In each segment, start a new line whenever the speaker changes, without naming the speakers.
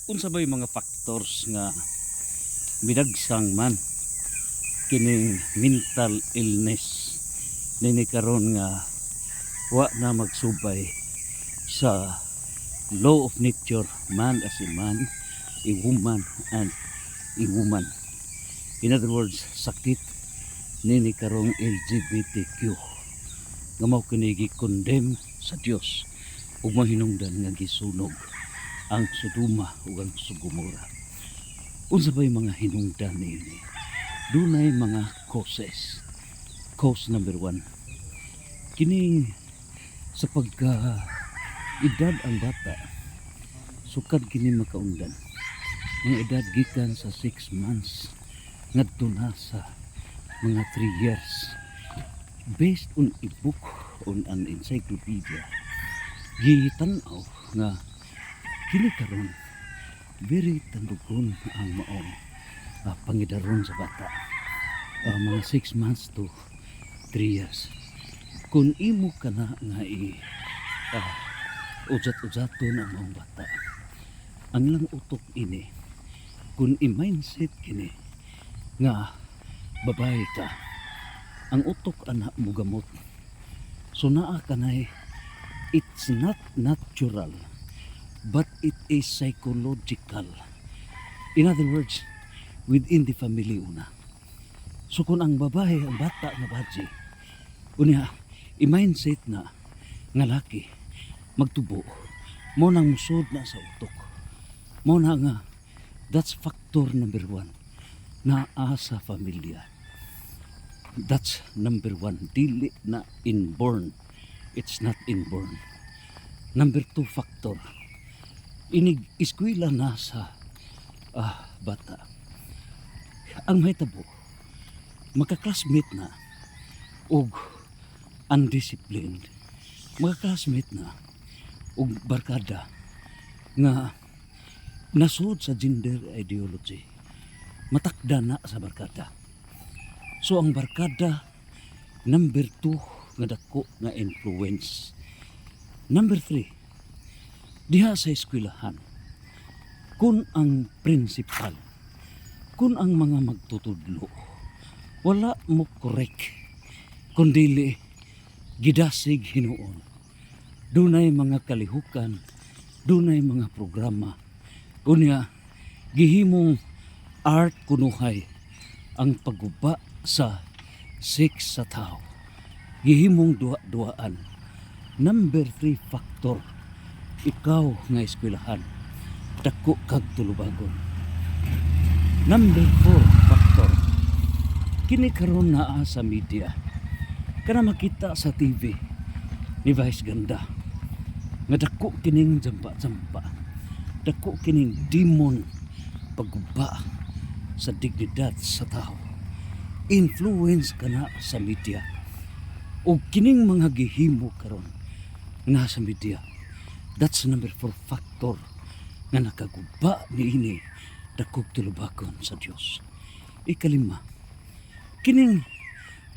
Unsa bay mga factors nga midagsang man kining mental illness nini karon nga wa na magsubay sa law of nature, man as a man, a woman and a woman. In other words, sakit nini karong LGBTQ nga mao kini gi-condemn sa Dios ug mahinungdan nga gisunog ang Sodoma ug ang Gomora. Unsa bay mga hinungdan niini? Dunay mga causes. Cause number 1, kining sa pagka edad ang bata, sukad kini makaundan. Ang edad gikan sa 6 months ngadto na sa mga 3 years. Based on a book, on an encyclopedia, gitanaw nga kini karon very tandugon ang maong pangidaron sa bata, mga 6 months to 3 years. Kung imo ka na nga udzat-udzaton ang maong bata, ang lang utok ini, kung i-mindset kini nga babae ka, ang utok anak mo gamot, so naa ka na it's not natural but it is psychological. In other words, within the family una. So kung ang babae, ang bata nga badji, unya i-mindset na nga laki magtubo, mo nang musod na sa utok, mo na nga that's factor number 1 na sa familia. That's number 1, dili na inborn, it's not inborn. Number 2 factor, inig eskwela na sa bata. Ang mahitabo, magka-classmate na og undisciplined, magka-classmate na og barkada nga nasud sa gender ideology, matakda na sa barkada. So ang barkada, number 2 nga dako nga influence. Number 3, diha sa eskwelahan, kung ang principal, kung ang mga magtutudlo wala mo correct, kundili gidasig hinuon, dunay mga kalihukan, dunay mga programa, unya gihimong art kunuhay ang pagguba sa sex sa tao, gihimong duwa-duaan. Number 3 factor, ikaw nga eskwelahan, dako kag tulubagon. Number 4 factor, kini karon naa sa media, kana makita sa TV ni Vice Ganda nga dako kining jampa-jampa, dako kining demon pagguba sa dignidad sa tao. Influence kana sa media, o kining mga gihimo karon nga sa media, that's number 4 factor nga nakaguba niini dakog tulubagon sa Dios. Ikalima, kining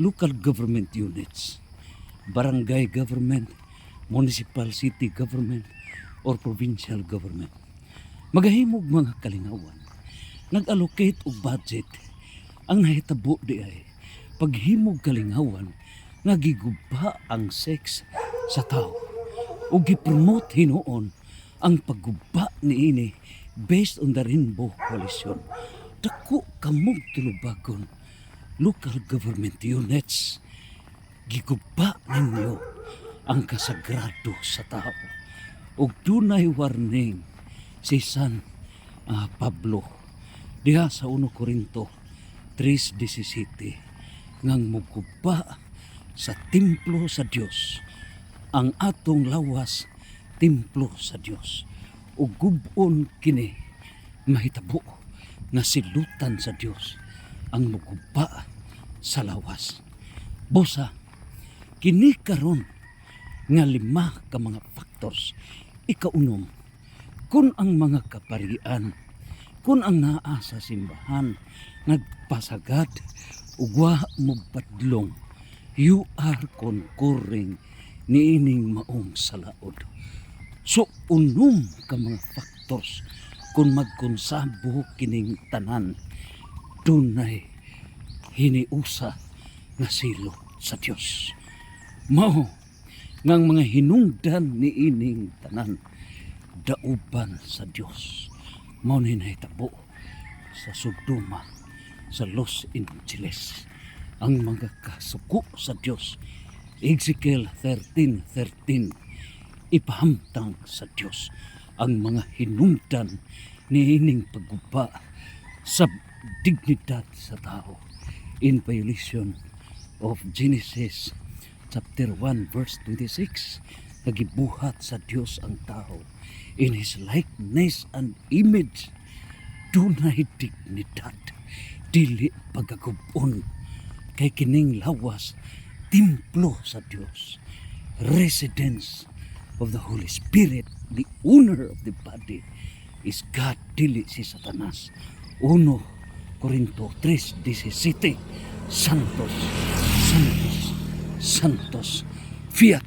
local government units, barangay government, municipal city government, or provincial government, magahimog mga kalingawan, nag-allocate og budget. Ang nahitabo di ay paghimog kalingawan nga giguba ang sex sa tao o gipromote hinuon ang pagguba niini based on the Rainbow Coalition. Dako kamog tulubagon local government units, giguba ninyo ang kasagrado sa tao. Og dunay warning si San Pablo diha sa 1 Corinto 3:17 ngang muguba sa templo sa Dios, ang atong lawas templo sa Dios, ug gub-on kini mahitabo nga silutan sa Dios ang muguba sa lawas. Bosa, kini karon nga 5 ka mga factors. Ikaunom, kung ang mga kaparian, kung ang naa sa simbahan nagpasagad ug wa mo padlong, you are concurring niining maong salaod. So unom ka mga factors kung magkonsabo kining tanan dunay hiniusa nga silot sa Dios. Mao ngang mga hinungdan ni ining tanan dauban sa Dios. Mao ni nahitabo sa Sodoma, sa Los Angeles, ang mga kasuko sa Dios. Ezekiel 13:13, ipahamtang sa Dios ang mga hinungdan ni ining pagguba sa dignidad sa tao in violation of Genesis chapter 1 verse 26. Nagibuhat sa Dios ang tao in His likeness and image. Dunay dignidad, dili pagagubon, kay kining lawas templo sa Dios, residence of the Holy Spirit. The owner of the body is God, dili si Satanas. 1 Corinto 3:17. Santos, Santos, Santos, fiat